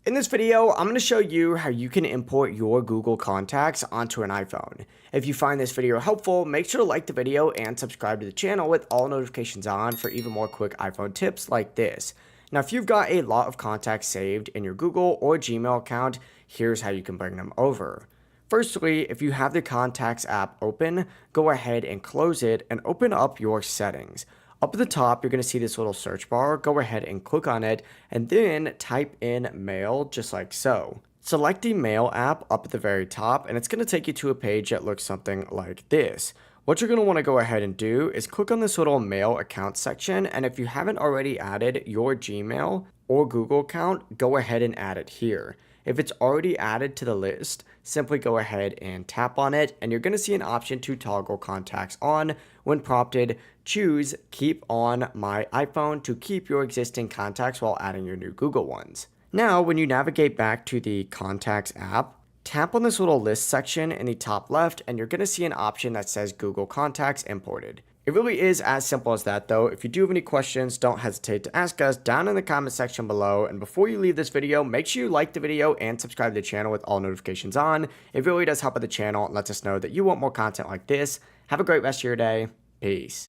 In this video, I'm going to show you how you can import your Google contacts onto an iPhone. If you find this video helpful, make sure to like the video and subscribe to the channel with all notifications on for even more quick iPhone tips like this. Now, if you've got a lot of contacts saved in your Google or Gmail account, here's how you can bring them over. Firstly, if you have the Contacts app open, go ahead and close it and open up your settings. Up at the top, you're going to see this little search bar. Go ahead and click on it and then type in Mail just like so. Select the Mail app up at the very top and it's going to take you to a page that looks something like this. What you're going to want to go ahead and do is click on this little Mail account section, and if you haven't already added your Gmail or Google account, go ahead and add it here. If it's already added to the list, simply go ahead and tap on it and you're going to see an option to toggle contacts on. When prompted, choose Keep on My iPhone to keep your existing contacts while adding your new Google ones. Now, when you navigate back to the Contacts app, tap on this little list section in the top left and you're going to see an option that says Google Contacts Imported. It really is as simple as that though. If you do have any questions, don't hesitate to ask us down in the comment section below. And before you leave this video, make sure you like the video and subscribe to the channel with all notifications on. It really does help out the channel and lets us know that you want more content like this. Have a great rest of your day. Peace.